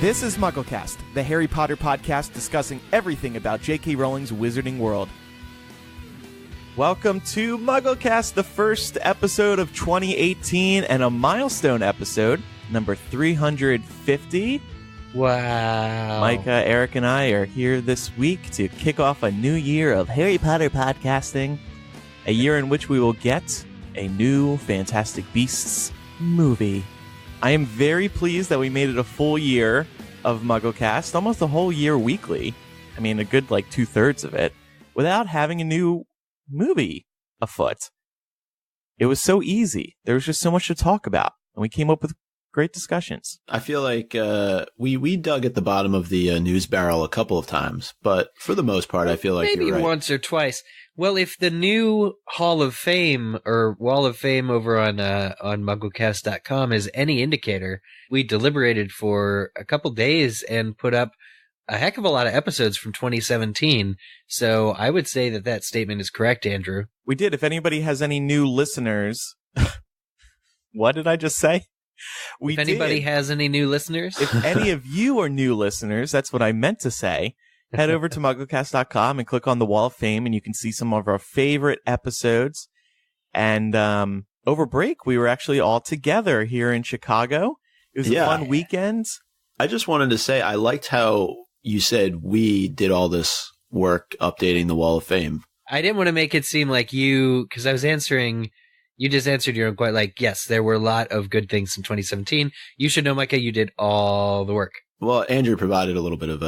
This is MuggleCast, the Harry Potter podcast discussing everything about J.K. Rowling's Wizarding World. Welcome to MuggleCast, the first episode of 2018 and a milestone episode, number 350. Wow. Micah, Eric, and I are here this week to kick off a new year of Harry Potter podcasting, a year in which we will get a new Fantastic Beasts movie. I am very pleased that we made it a full year of MuggleCast, almost a whole year weekly. I mean, a good, 2/3 of it, without having a new movie afoot. It was so easy. There was just so much to talk about, and we came up with great discussions. I feel like we dug at the bottom of the news barrel a couple of times, but for the most part, I feel like maybe you're right. Once or twice. Well, if the new Hall of Fame or Wall of Fame over on MuggleCast.com is any indicator, we deliberated for a couple days and put up a heck of a lot of episodes from 2017. So I would say that statement is correct, Andrew. We did. If anybody has any new listeners, what did I just say? If anybody has any new listeners, if any of you are new listeners, that's what I meant to say. Head over to MuggleCast.com and click on the Wall of Fame, and you can see some of our favorite episodes. And over break, we were actually all together here in Chicago. It was a fun weekend. I just wanted to say I liked how you said we did all this work updating the Wall of Fame. I didn't want to make it seem like because I was answering. You just answered your own question. Yes, there were a lot of good things in 2017. You should know, Micah, you did all the work. Well, Andrew provided a little bit of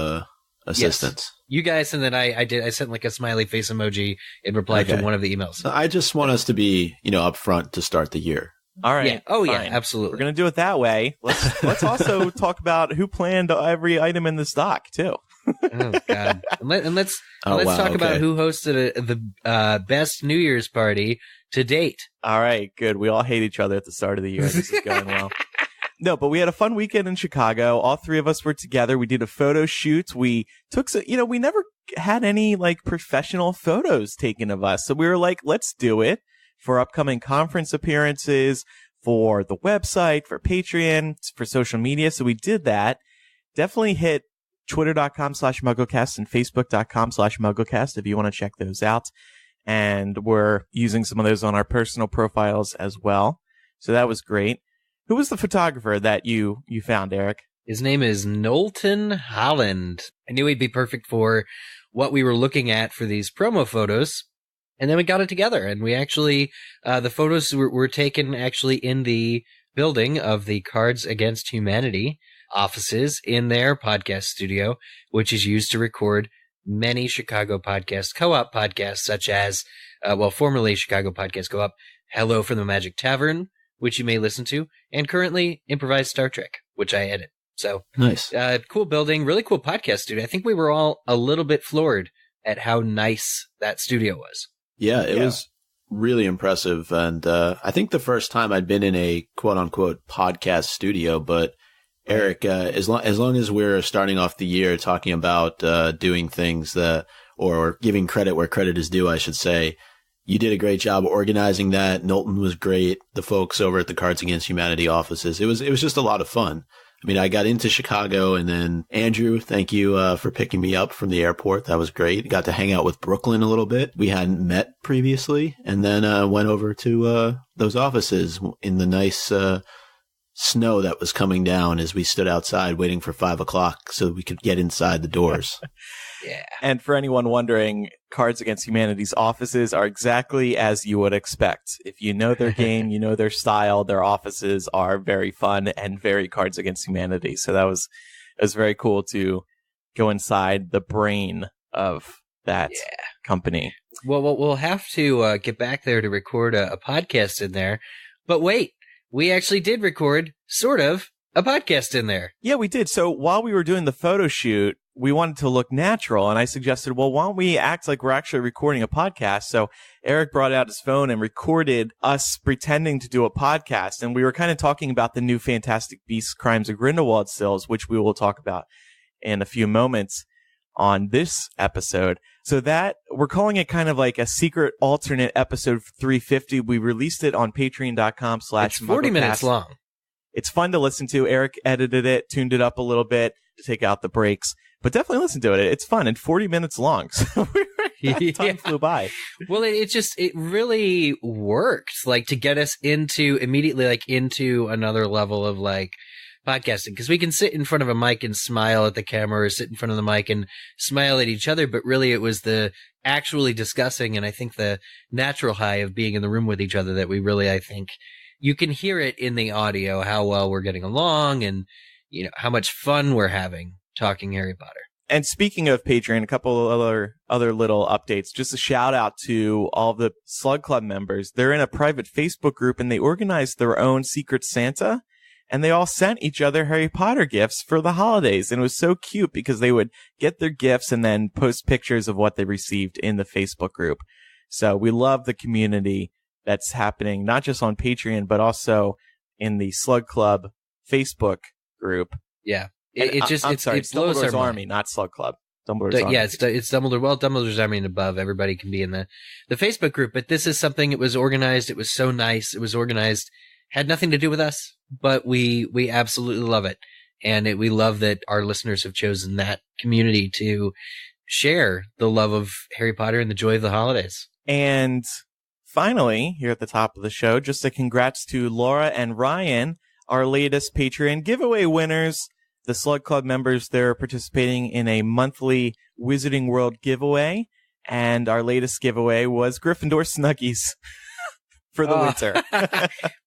assistance. Yes. You guys, and then I sent a smiley face emoji in reply to one of the emails. I just want us to be, up front to start the year. All right. Yeah. Oh, fine. yeah, absolutely. We're going to do it that way. Let's also talk about who planned every item in the stock, too. Oh, God. And let's talk about who hosted the best New Year's party to date. All right, good. We all hate each other at the start of the year. This is going well. No, but we had a fun weekend in Chicago. All three of us were together. We did a photo shoot. We took we never had any professional photos taken of us. So we were like, let's do it for upcoming conference appearances, for the website, for Patreon, for social media. So we did that. Definitely hit twitter.com/MuggleCast and Facebook.com/MuggleCast if you want to check those out. And we're using some of those on our personal profiles as well. So that was great. Who was the photographer that you found, Eric? His name is Knowlton Holland. I knew he'd be perfect for what we were looking at for these promo photos. And then we got it together. And we actually, the photos were taken actually in the building of the Cards Against Humanity offices in their podcast studio, which is used to record many Chicago podcast co-op podcasts, such as, formerly Chicago Podcast Co-op, Hello from the Magic Tavern, which you may listen to, and currently Improvised Star Trek, which I edit. So nice. Cool building, really cool podcast studio. I think we were all a little bit floored at how nice that studio was. Yeah, it was really impressive. And I think the first time I'd been in a quote-unquote podcast studio, but Eric, as long as we're starting off the year talking about doing things or giving credit where credit is due, I should say, you did a great job organizing that. Knowlton was great. The folks over at the Cards Against Humanity offices. It was just a lot of fun. I mean, I got into Chicago, and then Andrew, thank you for picking me up from the airport. That was great. Got to hang out with Brooklyn a little bit. We hadn't met previously, and then went over to those offices in the nice snow that was coming down as we stood outside waiting for 5 o'clock so we could get inside the doors. Yeah. And for anyone wondering, Cards Against Humanity's offices are exactly as you would expect. If you know their game, you know their style, their offices are very fun and very Cards Against Humanity. So it was very cool to go inside the brain of that company. Well, we'll have to get back there to record a podcast in there. But wait, we actually did record sort of a podcast in there. Yeah, we did. So while we were doing the photo shoot, we wanted to look natural, and I suggested, well, why don't we act like we're actually recording a podcast? So Eric brought out his phone and recorded us pretending to do a podcast, and we were kind of talking about the new Fantastic Beasts Crimes of Grindelwald stills, which we will talk about in a few moments on this episode. So that we're calling it kind of like a secret alternate episode 350. We released it on patreon.com/MuggleCast. It's 40 minutes long. It's fun to listen to. Eric edited it, tuned it up a little bit to take out the breaks, but definitely listen to it. It's fun and 40 minutes long. So time flew by. Well, it really worked, like, to get us immediately into another level of like podcasting, because we can sit in front of a mic and smile at the camera, or sit in front of the mic and smile at each other. But really it was the actually discussing, and I think the natural high of being in the room with each other that we really, I think you can hear it in the audio, how well we're getting along, and how much fun we're having talking Harry Potter. And speaking of Patreon, a couple of other little updates. Just a shout out to all the Slug Club members. They're in a private Facebook group, and they organized their own Secret Santa, and they all sent each other Harry Potter gifts for the holidays. And it was so cute because they would get their gifts and then post pictures of what they received in the Facebook group. So we love the community that's happening, not just on Patreon, but also in the Slug Club Facebook group. Yeah. It's Dumbledore's Army, not Slug Club. Dumbledore's Army. Yeah, it's Dumbledore. Well, Dumbledore's Army and above. Everybody can be in the Facebook group. But this is something, it was organized. It was so nice. It was organized. Had nothing to do with us, but we absolutely love it. And we love that our listeners have chosen that community to share the love of Harry Potter and the joy of the holidays. And finally, here at the top of the show, just a congrats to Laura and Ryan, our latest Patreon giveaway winners. The Slug Club members, they're participating in a monthly Wizarding World giveaway. And our latest giveaway was Gryffindor Snuggies for the winter.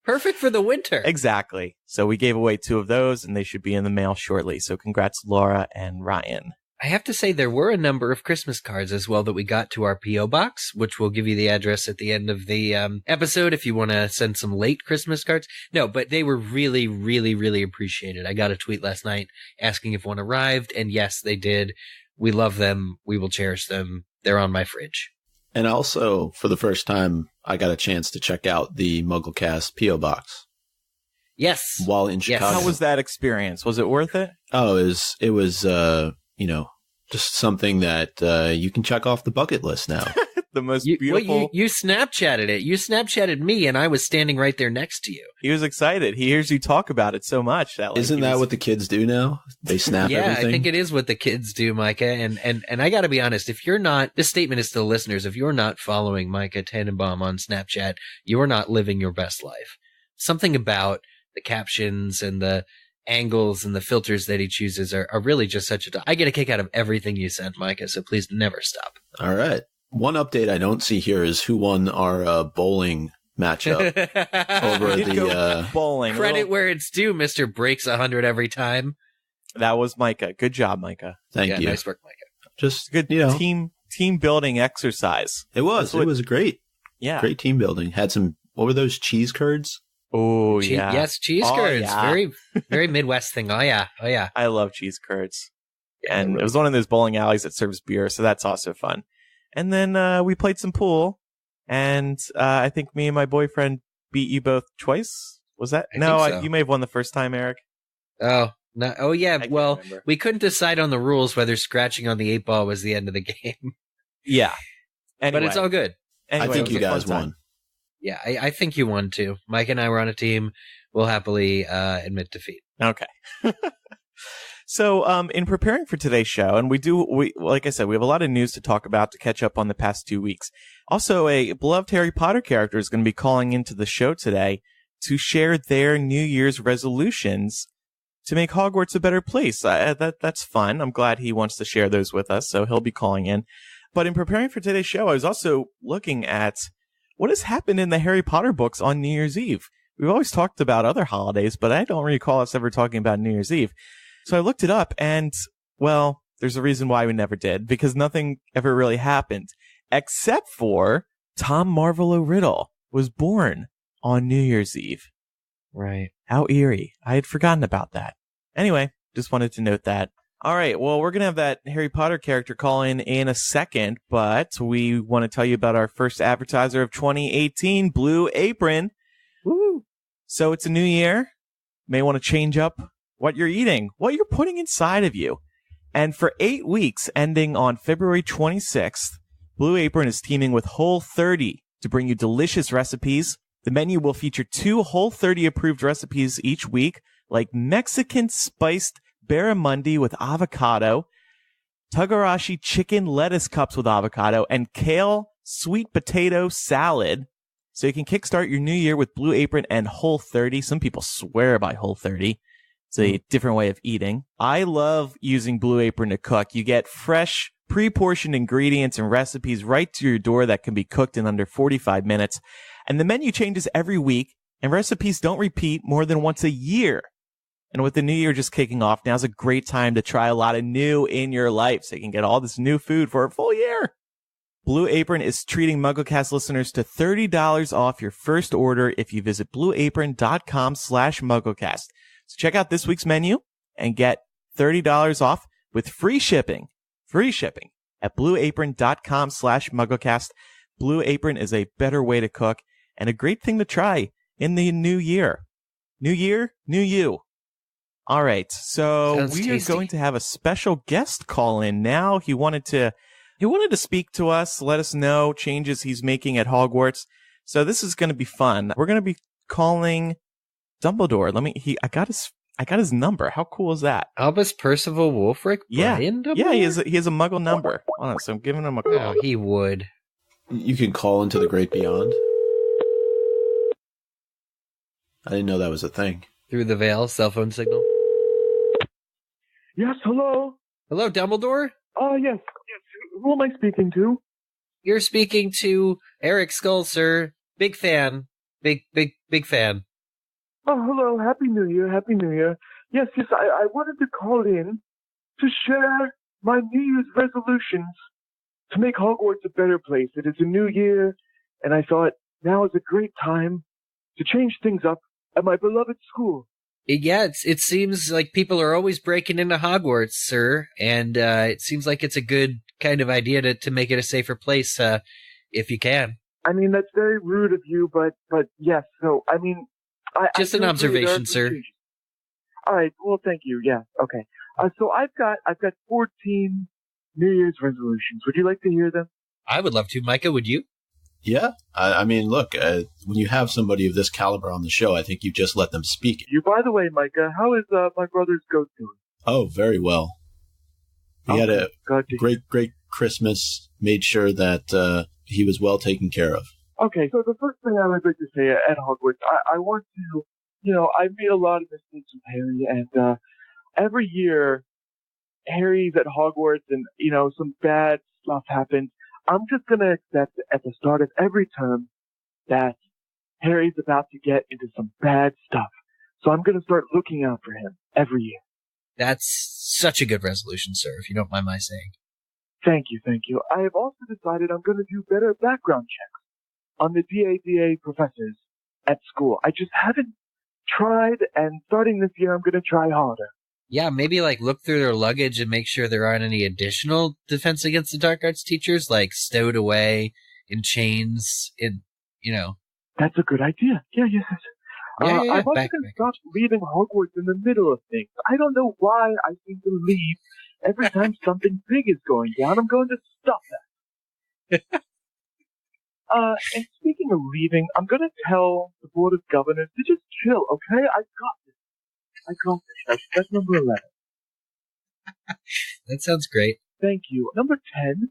Perfect for the winter. Exactly. So we gave away 2 of those, and they should be in the mail shortly. So congrats, Laura and Ryan. I have to say there were a number of Christmas cards as well that we got to our P.O. box, which we'll give you the address at the end of the episode if you want to send some late Christmas cards. No, but they were really, really, really appreciated. I got a tweet last night asking if one arrived, and yes, they did. We love them. We will cherish them. They're on my fridge. And also, for the first time, I got a chance to check out the MuggleCast P.O. box. Yes. While in Chicago. How was that experience? Was it worth it? Oh, it was just something that you can check off the bucket list now. The most beautiful. You Snapchatted it. You Snapchatted me, and I was standing right there next to you. He was excited. He hears you talk about it so much. Isn't that what the kids do now? They snap everything? Yeah, I think it is what the kids do, Micah. And I got to be honest, if you're not, this statement is to the listeners, if you're not following Micah Tannenbaum on Snapchat, you're not living your best life. Something about the captions and the angles and the filters that he chooses are really just I get a kick out of everything you sent, Micah, so please never stop. All right. One update I don't see here is who won our bowling matchup over the bowling. Credit where it's due, Mr. Breaks 100 every time. That was Micah. Good job, Micah. Thank you. Nice work, Micah. Just good team building exercise. It was. It was great. Yeah. Great team building. Had some, what were those, cheese curds? Oh, yeah. Yes, cheese curds. Yeah. Very, very Midwest thing. Oh, yeah. Oh, yeah. I love cheese curds. Yeah, and it was one of those bowling alleys that serves beer, so that's also fun. And then we played some pool, and I think me and my boyfriend beat you both twice. Was that? You may have won the first time, Eric. Oh, no. Oh, yeah. Well, we couldn't decide on the rules whether scratching on the 8-ball was the end of the game. Yeah. Anyway. But it's all good. Anyway, I think you guys won. Yeah, I think you won too. Mike and I were on a team. We'll happily admit defeat. Okay. So, in preparing for today's show, and we like I said, we have a lot of news to talk about to catch up on the past 2 weeks. Also, a beloved Harry Potter character is going to be calling into the show today to share their New Year's resolutions to make Hogwarts a better place. That's fun. I'm glad he wants to share those with us, so he'll be calling in. But in preparing for today's show, I was also looking at what has happened in the Harry Potter books on New Year's Eve. We've always talked about other holidays, but I don't recall us ever talking about New Year's Eve. So I looked it up, and, well, there's a reason why we never did, because nothing ever really happened, except for Tom Marvolo Riddle was born on New Year's Eve. Right. How eerie. I had forgotten about that. Anyway, just wanted to note that. All right, well, we're going to have that Harry Potter character call in a second, but we want to tell you about our first advertiser of 2018, Blue Apron. Woo! So it's a new year. May want to change up what you're eating, what you're putting inside of you. And for 8 weeks, ending on February 26th, Blue Apron is teaming with Whole30 to bring you delicious recipes The menu will feature 2 Whole30 approved recipes each week, like Mexican spiced barramundi with avocado, Togarashi chicken lettuce cups with avocado, and kale sweet potato salad. So you can kickstart your new year with Blue Apron and Whole30. Some people swear by Whole30. It's a different way of eating. I love using Blue Apron to cook. You get fresh, pre-portioned ingredients and recipes right to your door that can be cooked in under 45 minutes. And the menu changes every week, and recipes don't repeat more than once a year. And with the new year just kicking off, now's a great time to try a lot of new in your life so you can get all this new food for a full year. Blue Apron is treating MuggleCast listeners to $30 off your first order if you visit blueapron.com/MuggleCast. So check out this week's menu and get $30 off with free shipping at blueapron.com/MuggleCast. Blue Apron is a better way to cook and a great thing to try in the new year. New year, new you. All right, so Sounds we tasty. are going to have a special guest call in now. He wanted to speak to us, let us know changes he's making at Hogwarts. So this is going to be fun. We're going to be calling Dumbledore. I got his number. How cool is that? Albus Percival Wulfric? Yeah. Brian Dumbledore? Yeah, he has a Muggle number. Hold on, so I'm giving him a call. Oh, he would. You can call into the great beyond. I didn't know that was a thing. Through the veil, cell phone signal. Yes, hello? Hello, Dumbledore? Yes. Who am I speaking to? You're speaking to Eric Skull, sir. Big fan. Big fan. Oh, hello. Happy New Year. Happy New Year. Yes, I wanted to call in to share my New Year's resolutions to make Hogwarts a better place. It is a new year, and I thought now is a great time to change things up at my beloved school. Yeah, it seems like people are always breaking into Hogwarts, sir, and it seems like it's a good kind of idea to make it a safer place, if you can. I mean, that's very rude of you, but yes. So, I mean, Just an do agree observation, there are some sir. changes. All right. Well, thank you. Yeah. Okay. So I've got 14 New Year's resolutions. Would you like to hear them? I would love to. Micah, would you? Yeah. I mean, look, when you have somebody of this caliber on the show, I think you just let them speak. By the way, Micah, how is my brother's goat doing? Oh, very well. He had a Glad to hear. great Christmas, made sure that he was well taken care of. Okay, so the first thing I would like to say at Hogwarts, I want to, I've made a lot of mistakes with Harry, and every year Harry's at Hogwarts and, some bad stuff happens. I'm just going to accept at the start of every term that Harry's about to get into some bad stuff. So I'm going to start looking out for him every year. That's such a good resolution, sir, if you don't mind my saying. Thank you. I have also decided I'm going to do better background checks on the DADA professors at school. I just haven't tried, and starting this year, I'm going to try harder. Yeah, maybe look through their luggage and make sure there aren't any additional Defense Against the Dark Arts teachers, stowed away in chains, That's a good idea. Yeah. Yeah, I'm also back- going to stop leaving Hogwarts in the middle of things. I don't know why I seem to leave every time something big is going down. I'm going to stop that. And speaking of leaving, I'm going to tell the Board of Governors to just chill, okay? I got this. That's number 11. That sounds great. Thank you. Number 10,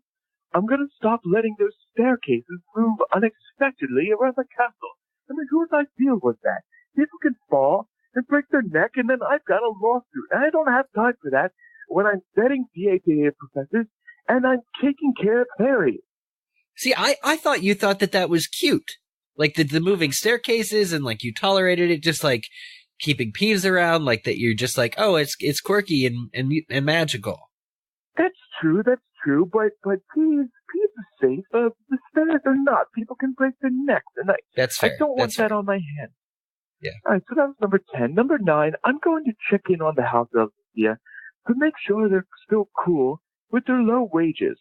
I'm going to stop letting those staircases move unexpectedly around the castle. I mean, whose idea was that? People can fall and break their neck, and then I've got a lawsuit. And I don't have time for that when I'm vetting DADA professors and I'm taking care of Harry. See, I thought you thought that was cute. The moving staircases and you tolerated it, just keeping Peeves around, that you're just oh, it's quirky and magical. That's true, but Peeves is safe. The stairs are not. People can break their necks, and That's fair. I don't want that on my hands. Yeah. All right, so that was number 10. Number 9, I'm going to check in on the house elves this year to make sure they're still cool with their low wages.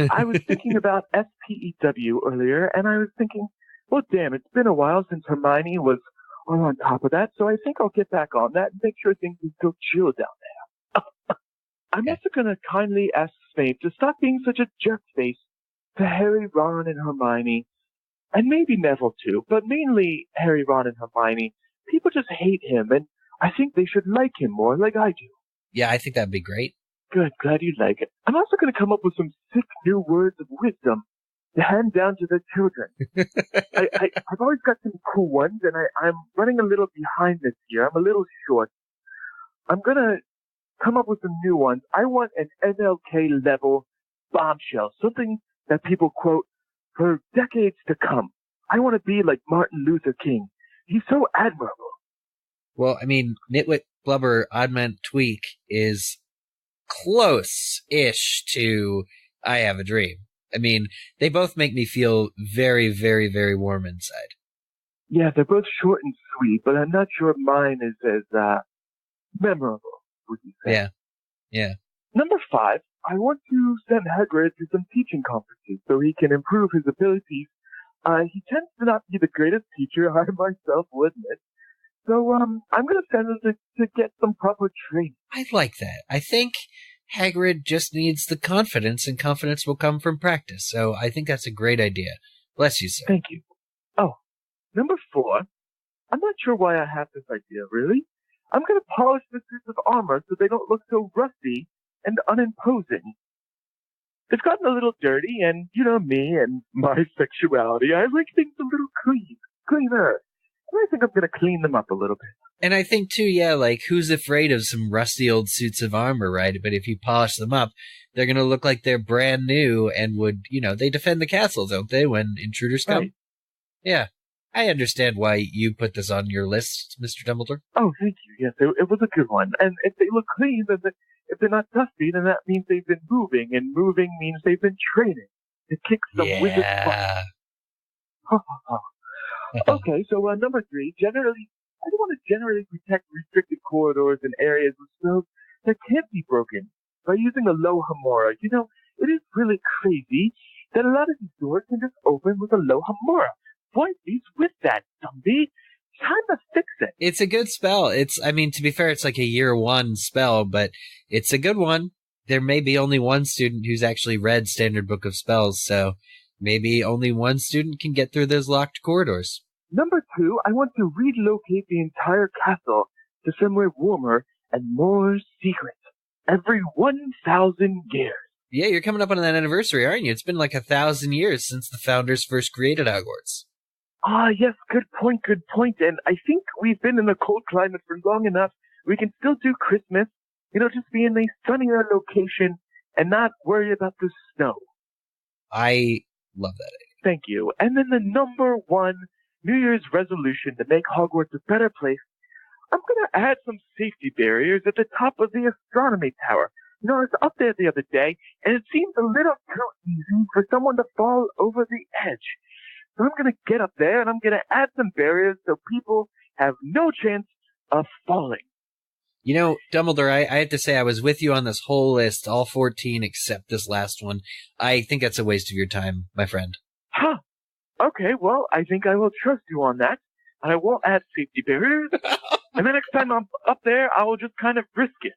I was thinking about SPEW earlier, and I was thinking, well, damn, it's been a while since Hermione was all on top of that, so I think I'll get back on that and make sure things are still chill down there. I'm also going to kindly ask Snape to stop being such a jerk face to Harry, Ron, and Hermione. and maybe Neville too, but mainly Harry, Ron, and Hermione. People just hate him, and I think they should like him more, like I do. Yeah, I think that'd be great. Good, glad you like it. I'm also going to come up with some sick new words of wisdom to hand down to the children. I've always got some cool ones, and I'm running a little behind this year. I'm a little short. I'm going to come up with some new ones. I want an MLK level bombshell, something that people quote for decades to come. I want to be like Martin Luther King. He's so admirable. Well, I mean, Nitwit, Blubber, Oddment, Tweak is close-ish to I Have a Dream. I mean, they both make me feel very, very, very warm inside. Yeah, they're both short and sweet, but I'm not sure mine is as memorable, would you say? Yeah. Number 5, I want to send Hagrid to some teaching conferences so he can improve his abilities. He tends to not be the greatest teacher, I myself will admit. So, I'm going to send him to get some proper training. I like that. I think Hagrid just needs the confidence, and confidence will come from practice. So I think that's a great idea. Bless you, sir. Thank you. Oh, number 4. I'm not sure why I have this idea, really. I'm going to polish the suits of armor so they don't look so rusty and unimposing. They've gotten a little dirty, and you know me and my sexuality. I like things a little cleaner. I think I'm going to clean them up a little bit. And I think, too, yeah, like, who's afraid of some rusty old suits of armor, right? But if you polish them up, they're going to look like they're brand new and would, they defend the castle, don't they, when intruders come? Right. Yeah. I understand why you put this on your list, Mr. Dumbledore. Oh, thank you. Yes, it was a good one. And if they look clean, then if they're not dusty, then that means they've been moving, and moving means they've been training to kick some wizard's butt. Okay, so number 3, I want to generally protect restricted corridors and areas with spells that can't be broken by using a Lohamora. It is really crazy that a lot of these doors can just open with a Lohamora. What is with that, Dumby? Time to fix it. It's a good spell. To be fair, it's like a year 1 spell, but it's a good one. There may be only one student who's actually read Standard Book of Spells, so maybe only one student can get through those locked corridors. Number 2, I want to relocate the entire castle to somewhere warmer and more secret. Every 1,000 years. Yeah, you're coming up on that anniversary, aren't you? It's been like 1,000 years since the founders first created Hogwarts. Yes, good point. And I think we've been in a cold climate for long enough. We can still do Christmas, just be in a sunnier location and not worry about the snow. I love that idea. Thank you. And then the number 1 New Year's resolution to make Hogwarts a better place, I'm going to add some safety barriers at the top of the astronomy tower. I was up there the other day, and it seemed a little too easy for someone to fall over the edge. So I'm going to get up there, and I'm going to add some barriers so people have no chance of falling. Dumbledore, I have to say I was with you on this whole list, all 14 except this last one. I think that's a waste of your time, my friend. Huh. Okay, well, I think I will trust you on that, and I won't add safety barriers. And the next time I'm up there, I will just kind of risk it.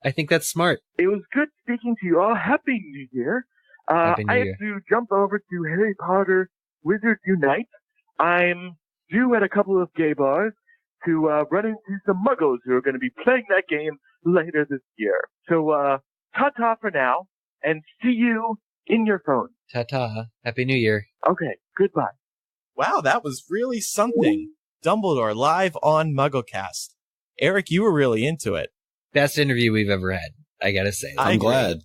I think that's smart. It was good speaking to you all. Happy New Year. Happy New I Year. have to jump over to Harry Potter Wizards Unite. I'm due at a couple of gay bars to run into some muggles who are going to be playing that game later this year. So, ta-ta for now, and see you in your phone. Ta-ta. Happy New Year. Okay, goodbye. Wow, that was really something. Dumbledore live on MuggleCast. Eric, you were really into it. Best interview we've ever had, I gotta say. I'm glad.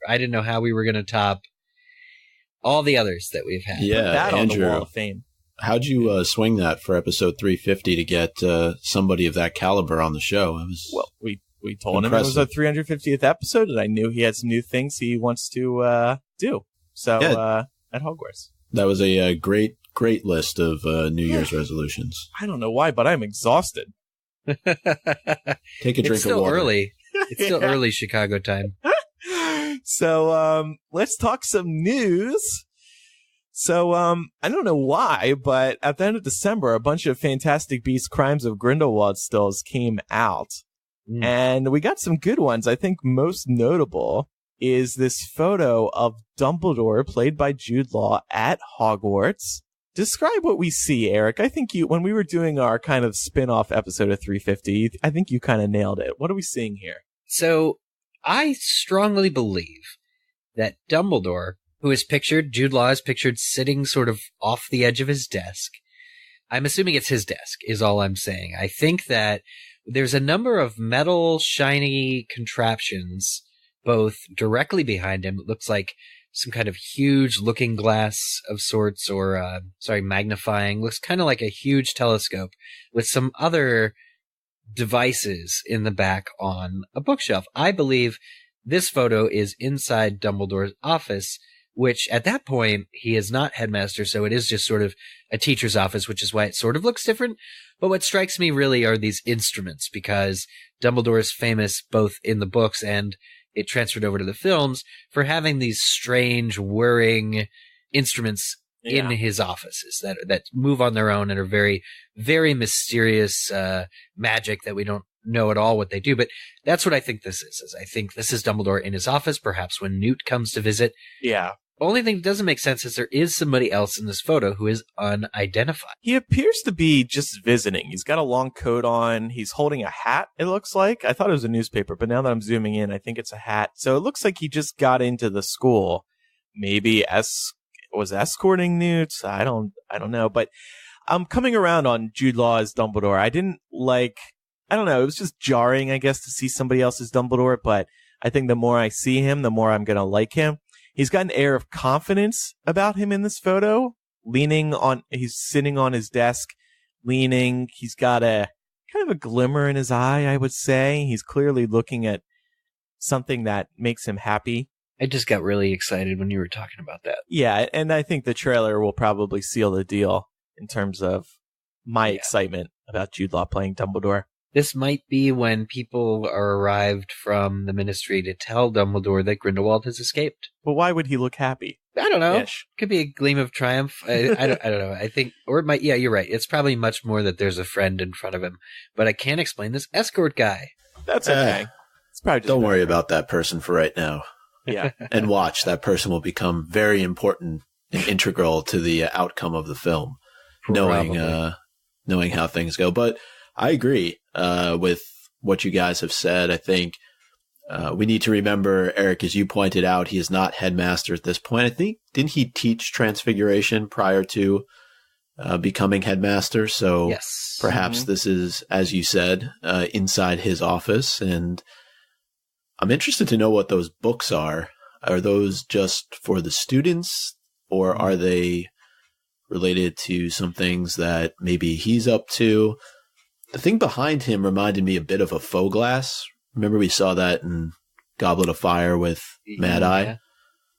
I didn't know how we were going to top all the others that we've had. Yeah, Put that Andrew, on the Wall of Fame. How'd you swing that for episode 350 to get somebody of that caliber on the show? Well, we told him it was a 350th episode, and I knew he had some new things he wants to do. So at Hogwarts, that was a great list of New Year's resolutions. I don't know why, but I'm exhausted. Take a drink It's still of water. early. It's still early Chicago time. So let's talk some news. So I don't know why, but at the end of December, a bunch of Fantastic Beasts Crimes of Grindelwald stills came out. And we got some good ones. I think most notable is this photo of Dumbledore, played by Jude Law, at Hogwarts. Describe what we see, Eric. I think when we were doing our kind of spin-off episode of 350, I think you kind of nailed it. What are we seeing here? So I strongly believe that Dumbledore, who is pictured, Jude Law is pictured sitting sort of off the edge of his desk. I'm assuming it's his desk, is all I'm saying. I think that there's a number of metal, shiny contraptions, both directly behind him. It looks like some kind of huge looking glass of sorts, or, magnifying. Looks kind of like a huge telescope with some other devices in the back on a bookshelf. I believe this photo is inside Dumbledore's office, which at that point, he is not headmaster, so it is just sort of a teacher's office, which is why it sort of looks different. But what strikes me really are these instruments, because Dumbledore is famous both in the books and it transferred over to the films for having these strange, whirring instruments in his offices that move on their own and are very, very mysterious magic that we don't know at all what they do. But that's what I think this is I think this is Dumbledore in his office, perhaps when Newt comes to visit. Yeah. Only thing that doesn't make sense is there is somebody else in this photo who is unidentified. He appears to be just visiting. He's got a long coat on. He's holding a hat, it looks like. I thought it was a newspaper, but now that I'm zooming in, I think it's a hat. So it looks like he just got into the school. Maybe was escorting Newt. I don't know. But I'm coming around on Jude Law as Dumbledore. I don't know. It was just jarring, I guess, to see somebody else as Dumbledore. But I think the more I see him, the more I'm going to like him. He's got an air of confidence about him in this photo. He's sitting on his desk, leaning. He's got a kind of a glimmer in his eye, I would say. He's clearly looking at something that makes him happy. I just got really excited when you were talking about that. Yeah, and I think the trailer will probably seal the deal in terms of my excitement about Jude Law playing Dumbledore. This might be when people are arrived from the Ministry to tell Dumbledore that Grindelwald has escaped. But why would he look happy? I don't know. Ish. Could be a gleam of triumph. I don't know. I think, or it might. Yeah, you're right. It's probably much more that there's a friend in front of him. But I can't explain this escort guy. That's okay. It's probably just don't worry about that person for right now. Yeah, and watch, that person will become very important and integral to the outcome of the film, knowing how things go. But I agree with what you guys have said. I think we need to remember, Eric, as you pointed out, he is not headmaster at this point. I think, didn't he teach Transfiguration prior to becoming headmaster? So yes. Perhaps this is, as you said, inside his office. And I'm interested to know what those books are. Are those just for the students, or are they related to some things that maybe he's up to? The thing behind him reminded me a bit of a faux glass. Remember we saw that in Goblet of Fire with Mad Eye?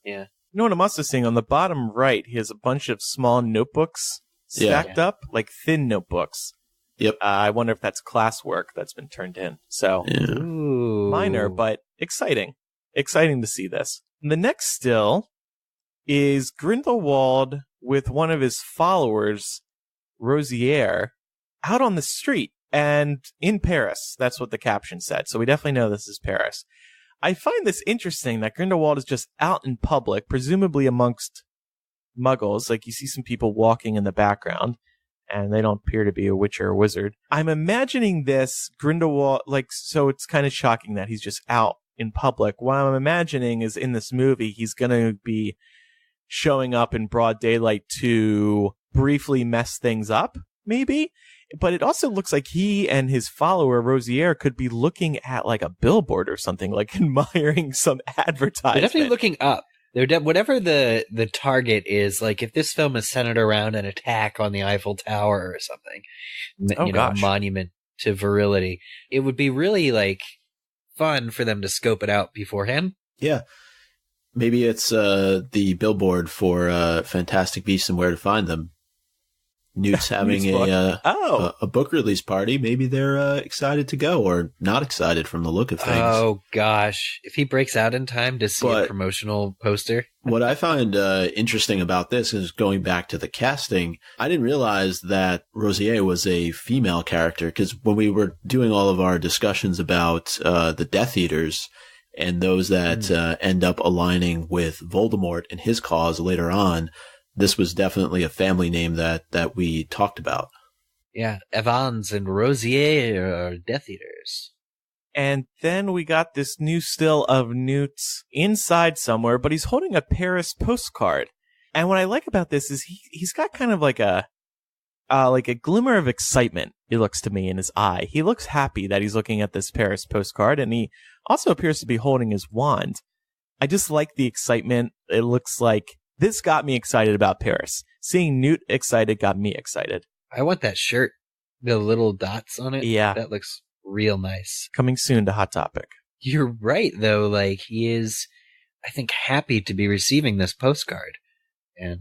Yeah. You know what I'm also seeing? On the bottom right, he has a bunch of small notebooks stacked up, like thin notebooks. Yep. I wonder if that's classwork that's been turned in. So minor, but exciting. Exciting to see this. And the next still is Grindelwald with one of his followers, Rosier, out on the street. And in Paris, that's what the caption said. So we definitely know this is Paris. I find this interesting that Grindelwald is just out in public, presumably amongst muggles. Like you see some people walking in the background, and they don't appear to be a witch or a wizard. I'm imagining this Grindelwald, so it's kind of shocking that he's just out in public. What I'm imagining is in this movie, he's going to be showing up in broad daylight to briefly mess things up, maybe. But it also looks like he and his follower, Rosier, could be looking at like a billboard or something, like admiring some advertisement. They're definitely looking up. Whatever the target is, like if this film is centered around an attack on the Eiffel Tower or something, a monument to virility, it would be really like fun for them to scope it out beforehand. Yeah. Maybe it's the billboard for Fantastic Beasts and Where to Find Them. Newt's having a book release party. Maybe they're excited to go, or not excited from the look of things. Oh gosh, if he breaks out in time to see a promotional poster. What I find interesting about this is going back to the casting. I didn't realize that Rosier was a female character, because when we were doing all of our discussions about the Death Eaters and those that end up aligning with Voldemort and his cause later on, this was definitely a family name that we talked about. Yeah, Evans and Rosier are Death Eaters. And then we got this new still of Newt inside somewhere, but he's holding a Paris postcard. And what I like about this is he's got kind of like a glimmer of excitement, it looks to me, in his eye. He looks happy that he's looking at this Paris postcard, and he also appears to be holding his wand. I just like the excitement. It looks like this got me excited about Paris. Seeing Newt excited got me excited. I want that shirt. The little dots on it. Yeah. That looks real nice. Coming soon to Hot Topic. You're right, though. Like, he is, I think, happy to be receiving this postcard. And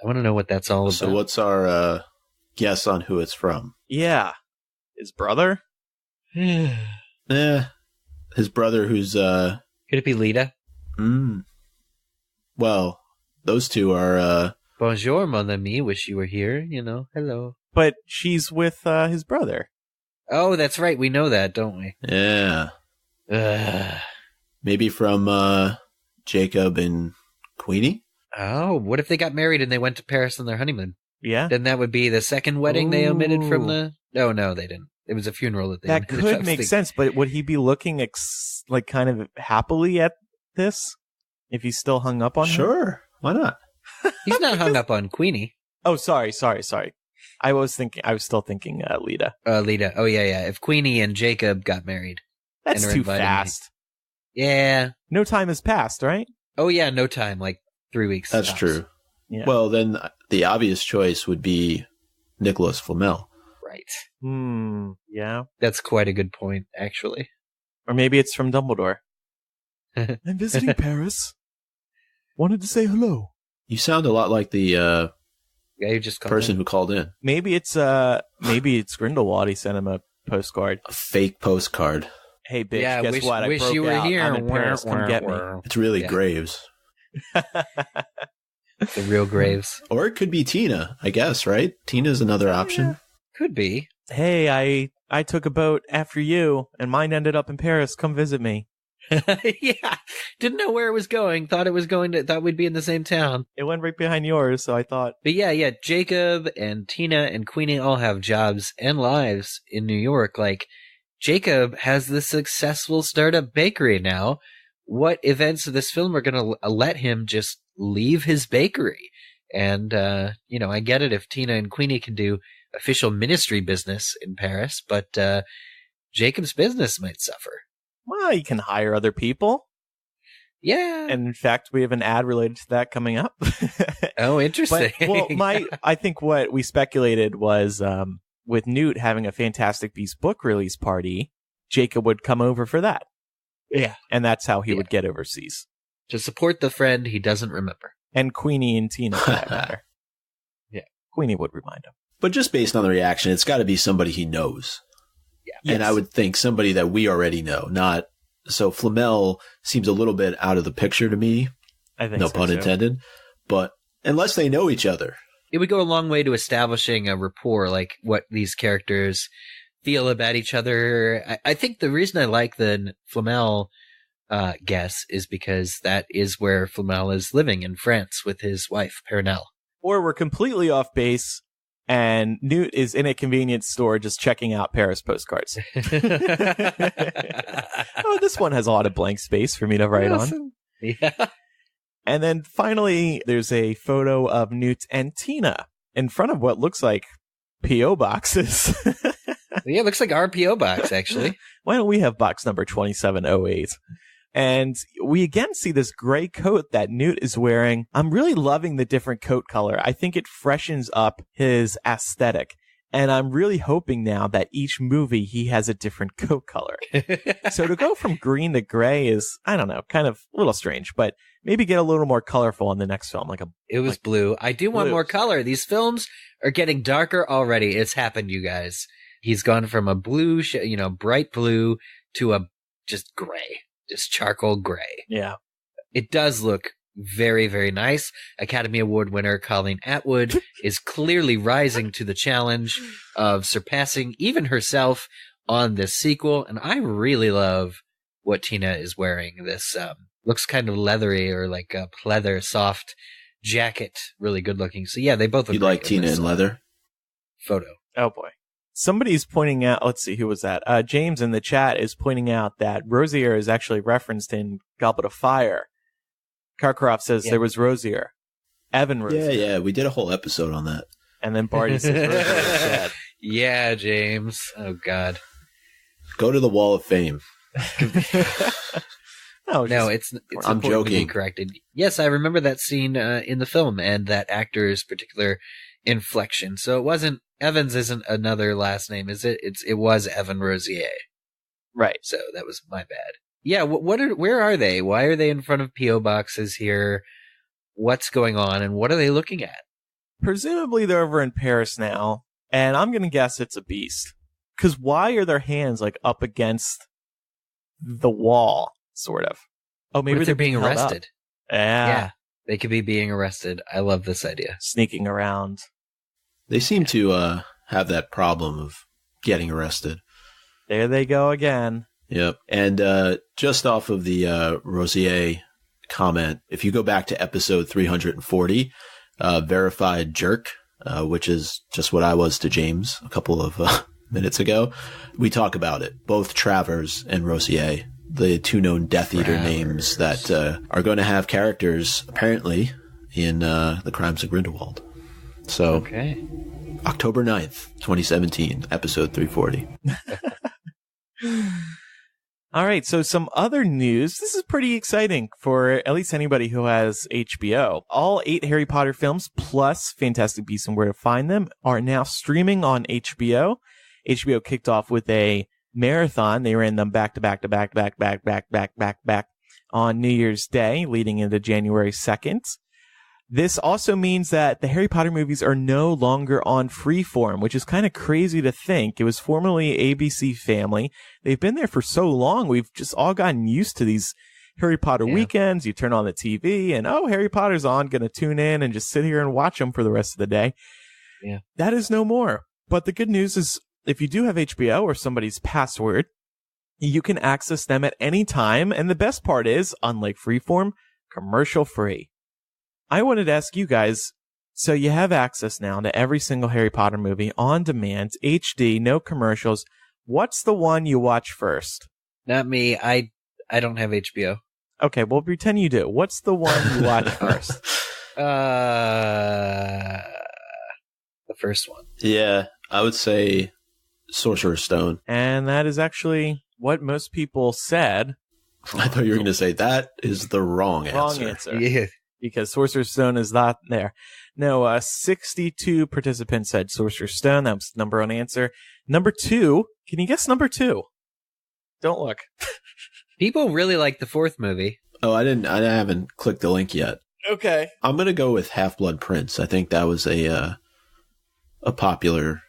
I want to know what that's all about. So what's our guess on who it's from? Yeah. His brother? His brother who's... Could it be Lita? Well, those two are... Bonjour, mon ami. Wish you were here. Hello. But she's with his brother. Oh, that's right. We know that, don't we? Yeah. Maybe from Jacob and Queenie? Oh, what if they got married and they went to Paris on their honeymoon? Yeah. Then that would be the second wedding they omitted from the... Oh, no, they didn't. It was a funeral that they That omitted. could make sense, but would he be looking like kind of happily at this if he's still hung up on her? Sure. Why not? He's not hung up on Queenie. Oh, sorry. I was still thinking Lita. Lita. Oh, yeah. If Queenie and Jacob got married. That's and are too inviting fast. Yeah. No time has passed, right? Oh, yeah, no time. Like 3 weeks. That's tops. true. Yeah. Well, then the obvious choice would be Nicholas Flamel. Right. Yeah. That's quite a good point, actually. Or maybe it's from Dumbledore. I'm visiting Paris. Wanted to say hello. You sound a lot like the Yeah, you just person who called in. Maybe it's Grindelwald. He sent him a postcard. A fake postcard. Hey, bitch, Yeah, guess what? I wish broke you were out. here. I'm in Paris. Come get me. It's really Graves. The real Graves. Or it could be Tina, I guess, right? Tina's another option. Could be. Hey, I took a boat after you, and mine ended up in Paris. Come visit me. Yeah. Didn't know where it was going. Thought we'd be in the same town. It went right behind yours, so I thought. But yeah, Jacob and Tina and Queenie all have jobs and lives in New York. Like, Jacob has this successful startup bakery now. What events of this film are going to let him just leave his bakery? And, I get it if Tina and Queenie can do official ministry business in Paris, but Jacob's business might suffer. Well, you can hire other people. Yeah. And in fact, we have an ad related to that coming up. Oh, interesting. But, I think what we speculated was with Newt having a Fantastic Beasts book release party, Jacob would come over for that. Yeah. And that's how he would get overseas. To support the friend he doesn't remember. And Queenie and Tina, for that matter. Yeah. Queenie would remind him. But just based on the reaction, it's got to be somebody he knows. Yeah. And I would think somebody that we already know, not... So Flamel seems a little bit out of the picture to me. I think no pun intended. But unless they know each other. It would go a long way to establishing a rapport, like what these characters feel about each other. I think the reason I like the Flamel guess is because that is where Flamel is living, in France, with his wife, Pernelle. Or we're completely off base, and Newt is in a convenience store just checking out Paris postcards. Oh, this one has a lot of blank space for me to write on. Yeah. And then finally, there's a photo of Newt and Tina in front of what looks like P.O. boxes. Yeah, it looks like our P.O. box, actually. Why don't we have box number 2708? And we again see this gray coat that Newt is wearing. I'm really loving the different coat color. I think it freshens up his aesthetic. And I'm really hoping now that each movie he has a different coat color. So to go from green to gray is, I don't know, kind of a little strange, but maybe get a little more colorful in the next film. It was blue. I do want more color. These films are getting darker already. It's happened, you guys. He's gone from a blue, bright blue to a just gray. Just charcoal gray. Yeah. It does look very, very nice. Academy Award winner Colleen Atwood is clearly rising to the challenge of surpassing even herself on this sequel. And I really love what Tina is wearing. This looks kind of leathery, or like a pleather soft jacket really good looking. So yeah, they both look You'd great like Tina in leather? photo. Oh boy. Somebody's pointing out, let's see, who was that? James in the chat is pointing out that Rosier is actually referenced in Goblet of Fire. Karkaroff says there was Rosier. Evan Rosier. Yeah, we did a whole episode on that. And then Barty says Rosier is dead. Yeah, James. Oh, God. Go to the Wall of Fame. No, it's I'm joking. Corrected. Yes, I remember that scene in the film and that actor's particular inflection. So it wasn't Evans isn't another last name, is it? It was Evan Rosier. Right. So that was my bad. Yeah, where are they? Why are they in front of P.O. boxes here? What's going on and what are they looking at? Presumably they're over in Paris now, and I'm going to guess it's a beast. Because why are their hands like up against the wall, sort of? Oh, maybe they're being arrested. Yeah, they could be being arrested. I love this idea. Sneaking around. They seem to have that problem of getting arrested. There they go again. Yep. And just off of the Rosier comment, if you go back to episode 340, Verified Jerk, which is just what I was to James a couple of minutes ago, we talk about it. Both Travers and Rosier, the two known Death Eater names that are going to have characters, apparently, in the Crimes of Grindelwald. So, okay. October 9th, 2017, episode 340. All right, so some other news. This is pretty exciting for at least anybody who has HBO. All 8 Harry Potter films plus Fantastic Beasts and Where to Find Them are now streaming on HBO. HBO kicked off with a marathon. They ran them back to back to back, back on New Year's Day, leading into January 2nd. This also means that the Harry Potter movies are no longer on Freeform, which is kind of crazy to think. It was formerly ABC Family. They've been there for so long. We've just all gotten used to these Harry Potter weekends. You turn on the TV and, oh, Harry Potter's on, going to tune in and just sit here and watch them for the rest of the day. Yeah. That is no more. But the good news is if you do have HBO or somebody's password, you can access them at any time. And the best part is, unlike Freeform, commercial free. I wanted to ask you guys, so you have access now to every single Harry Potter movie on demand, HD, no commercials. What's the one you watch first? Not me. I don't have HBO. Okay, well, pretend you do. What's the one you watch first? The first one. Yeah, I would say Sorcerer's Stone. And that is actually what most people said. I thought you were going to say that is the wrong answer. Wrong answer. Yeah. Because Sorcerer's Stone is not there. No, 62 participants said Sorcerer's Stone. That was the number one answer. Number 2. Can you guess number 2? Don't look. People really like the fourth movie. Oh, I haven't clicked the link yet. Okay. I'm going to go with Half-Blood Prince. I think that was a popular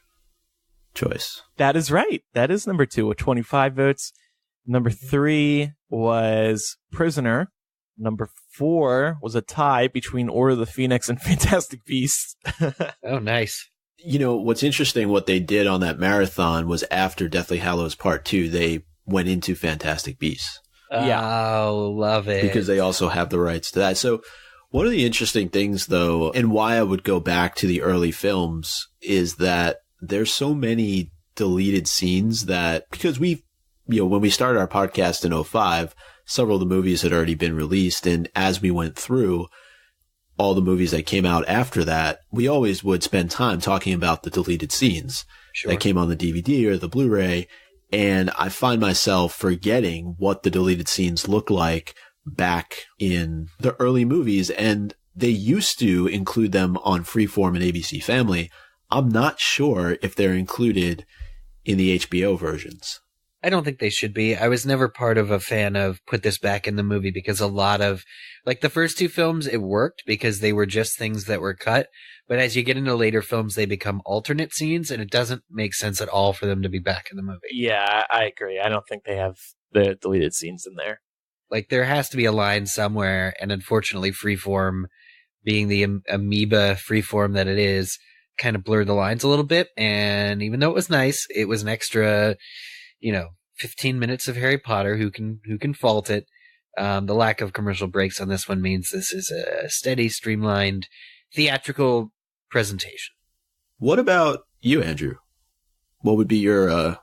choice. That is right. That is number 2 with 25 votes. Number 3 was Prisoner. Number 4 was a tie between Order of the Phoenix and Fantastic Beasts. Oh, nice. You know, what's interesting, what they did on that marathon was after Deathly Hallows Part 2, they went into Fantastic Beasts. Yeah. Oh, love it. Because they also have the rights to that. So one of the interesting things, though, and why I would go back to the early films is that there's so many deleted scenes that, because when we started our podcast in 2005, several of the movies had already been released. And as we went through all the movies that came out after that, we always would spend time talking about the deleted scenes that came on the DVD or the Blu-ray. And I find myself forgetting what the deleted scenes look like back in the early movies. And they used to include them on Freeform and ABC Family. I'm not sure if they're included in the HBO versions. I don't think they should be. I was never part of a fan of put this back in the movie because a lot of, like the first 2 films, it worked because they were just things that were cut. But as you get into later films, they become alternate scenes and it doesn't make sense at all for them to be back in the movie. Yeah, I agree. I don't think they have the deleted scenes in there. Like there has to be a line somewhere. And unfortunately, Freeform, being the amoeba Freeform that it is, kind of blurred the lines a little bit. And even though it was nice, it was an extra, 15 minutes of Harry Potter. Who can fault it? The lack of commercial breaks on this one means this is a steady, streamlined, theatrical presentation. What about you, Andrew? What would be your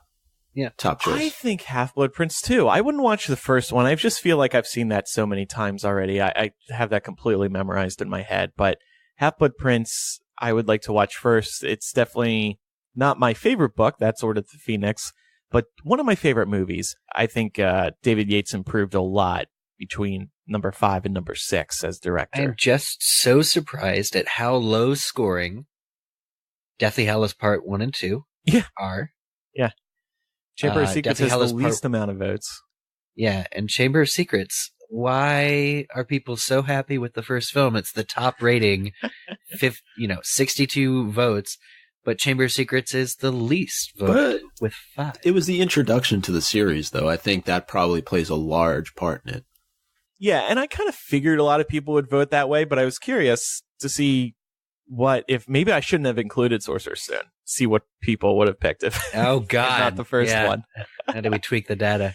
top choice? I think Half-Blood Prince too. I wouldn't watch the first one. I just feel like I've seen that so many times already. I have that completely memorized in my head. But Half-Blood Prince, I would like to watch first. It's definitely not my favorite book. That's Order of the Phoenix. But one of my favorite movies. I think David Yates improved a lot between number 5 and number 6 as director. I'm just so surprised at how low scoring Deathly Hallows Part 1 and 2 are. Yeah. Chamber of Secrets Deathly has Hallows the least amount of votes. Yeah, and Chamber of Secrets. Why are people so happy with the first film? It's the top rating, 62 votes, but Chamber of Secrets is the least vote with 5. It was the introduction to the series, though. I think that probably plays a large part in it. Yeah, and I kind of figured a lot of people would vote that way, but I was curious to see if maybe I shouldn't have included Sorcerer's Stone. See what people would have picked if not the first one. How do we tweak the data?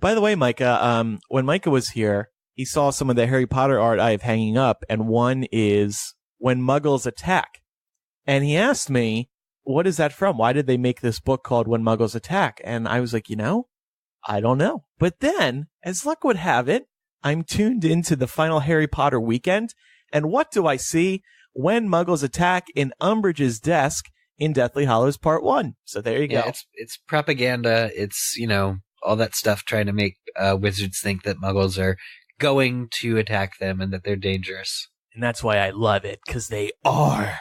By the way, Micah, when Micah was here, he saw some of the Harry Potter art I have hanging up, and one is When Muggles Attack. And he asked me, what is that from? Why did they make this book called When Muggles Attack? And I was like, I don't know. But then, as luck would have it, I'm tuned into the final Harry Potter weekend, and what do I see? When Muggles Attack in Umbridge's desk in Deathly Hallows Part 1. So there you go. It's propaganda. It's, all that stuff trying to make wizards think that Muggles are going to attack them and that they're dangerous. And that's why I love it, because they are.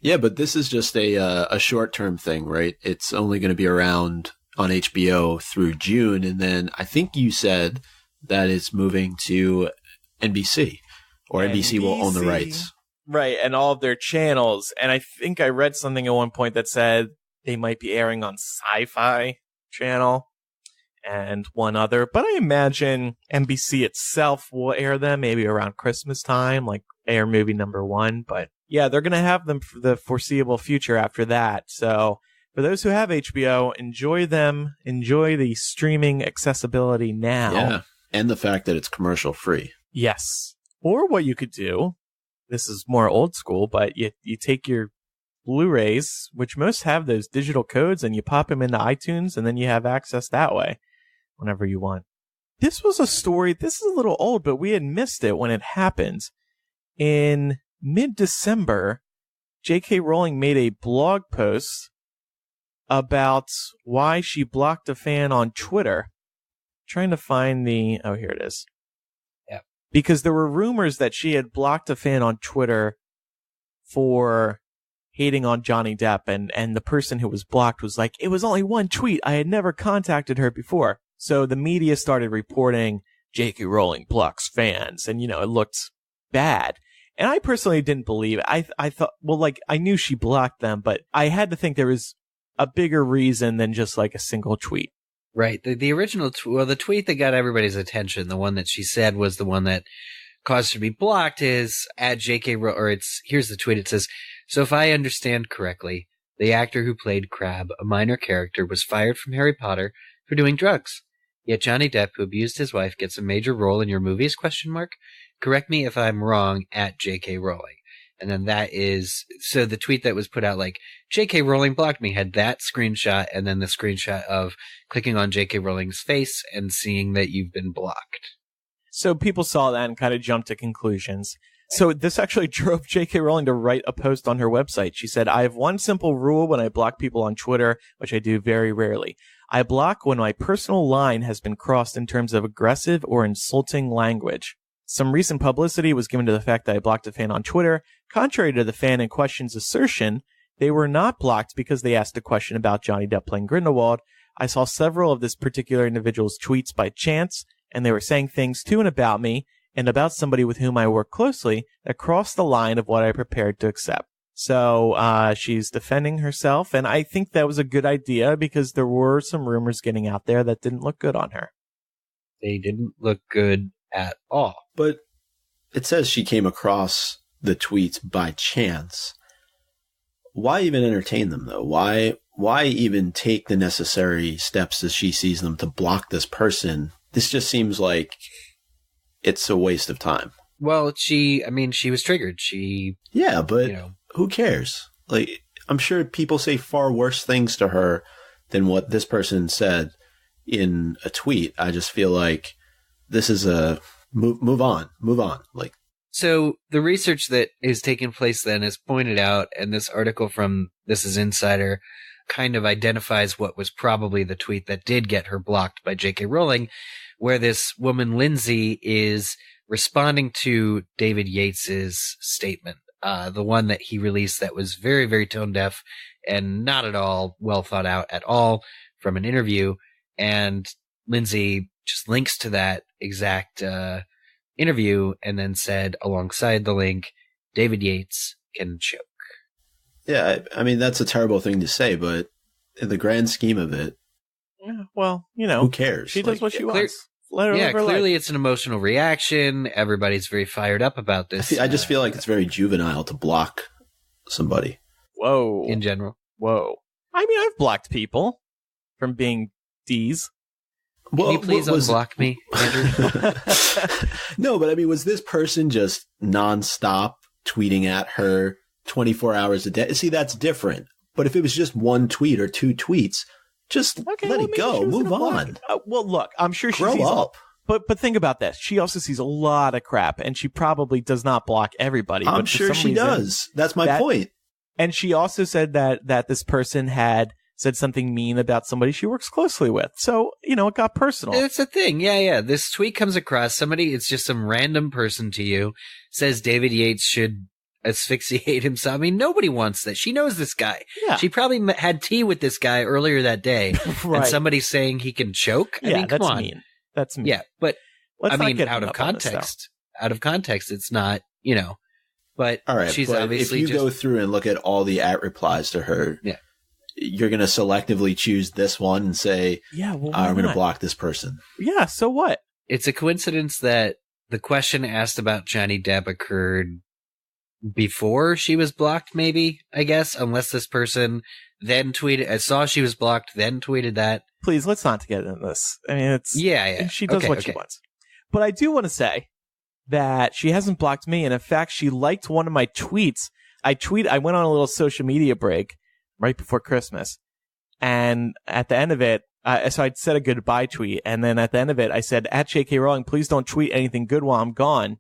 Yeah, but this is just a short-term thing, right? It's only going to be around on HBO through June, and then I think you said that it's moving to NBC, or NBC will own the rights. Right, and all of their channels. And I think I read something at one point that said they might be airing on Sci-Fi Channel and one other. But I imagine NBC itself will air them maybe around Christmas time, like air movie number 1. But yeah, they're going to have them for the foreseeable future after that. So for those who have HBO, enjoy them. Enjoy the streaming accessibility now. Yeah, and the fact that it's commercial free. Yes. Or what you could do, this is more old school, but you take your Blu-rays, which most have those digital codes, and you pop them into iTunes, and then you have access that way whenever you want. This was a story, this is a little old, but we had missed it when it happened. In mid-December, J.K. Rowling made a blog post about why she blocked a fan on Twitter. Trying to find here it is. Yeah. Because there were rumors that she had blocked a fan on Twitter for hating on Johnny Depp, and the person who was blocked was like, it was only one tweet. I had never contacted her before. So the media started reporting J.K. Rowling blocks fans, and, it looked bad. And I personally didn't believe it. I thought, I knew she blocked them, but I had to think there was a bigger reason than just like a single tweet. Right. The original, the tweet that got everybody's attention, the one that she said was the one that caused her to be blocked, is at JK, here's the tweet. It says, so if I understand correctly, the actor who played Crabbe, a minor character, was fired from Harry Potter for doing drugs. Yet Johnny Depp, who abused his wife, gets a major role in your movies, ? Correct me if I'm wrong, at JK Rowling. And then so the tweet that was put out like, J.K. Rowling blocked me, had that screenshot, and then the screenshot of clicking on J.K. Rowling's face and seeing that you've been blocked. So people saw that and kind of jumped to conclusions. So this actually drove J.K. Rowling to write a post on her website. She said, I have one simple rule when I block people on Twitter, which I do very rarely. I block when my personal line has been crossed in terms of aggressive or insulting language. Some recent publicity was given to the fact that I blocked a fan on Twitter. Contrary to the fan in question's assertion, they were not blocked because they asked a question about Johnny Depp playing Grindelwald. I saw several of this particular individual's tweets by chance, and they were saying things to and about me and about somebody with whom I work closely that crossed the line of what I prepared to accept. So she's defending herself, and I think that was a good idea because there were some rumors getting out there that didn't look good on her. They didn't look good at all. But it says she came across the tweets by chance. Why even entertain them, though? Why even take the necessary steps as she sees them to block this person this just seems like it's a waste of time. Well, she was triggered. Yeah, but who cares? Like, I'm sure people say far worse things to her than what this person said in a tweet. I just feel like this is a move on. Like, so the research that is taking place then is pointed out, and this article from This Is Insider kind of identifies what was probably the tweet that did get her blocked by J.K. Rowling, where this woman, Lindsay, is responding to David Yates's statement, the one that he released that was very, very tone deaf and not at all well thought out at all from an interview. And Lindsay just links to that exact interview and then said alongside the link, David Yates can choke. Yeah, I mean, that's a terrible thing to say, but in the grand scheme of it, well, who cares? She does what she wants. Let her live her clearly life. It's an emotional reaction. Everybody's very fired up about this. I just feel like it's very juvenile to block somebody. Whoa. In general. Whoa. I mean, I've blocked people from being D's. Can you please unblock me, Andrew? No, but I mean, was this person just nonstop tweeting at her 24 hours a day? See, that's different. But if it was just one tweet or two tweets, just let it go. Move on. Well, look, I'm sure she Grow sees up. But think about this. She also sees a lot of crap, and she probably does not block everybody. I'm but for sure some she reason, does. That's my point. And she also said that this person had said something mean about somebody she works closely with. So, it got personal. That's the thing. Yeah. This tweet comes across somebody, it's just some random person to you, says David Yates should asphyxiate himself. I mean, nobody wants that. She knows this guy. Yeah. She probably had tea with this guy earlier that day. Right. And somebody's saying he can choke. I mean, come that's on. mean. That's mean. Yeah, but Let's not get out of context, it's not, but all right, she's but obviously if you go through and look at all the at replies to her, you're going to selectively choose this one and say, I'm going to block this person. Yeah, so what? It's a coincidence that the question asked about Johnny Depp occurred before she was blocked, maybe, I guess, unless this person then tweeted, I saw she was blocked, then tweeted that. Please, let's not get into this. I mean, it's... Yeah. She does what she wants. But I do want to say that she hasn't blocked me, and in fact, she liked one of my tweets. I went on a little social media break right before Christmas, and at the end of it, so I'd said a goodbye tweet, and then at the end of it, I said, at J.K. Rowling, please don't tweet anything good while I'm gone.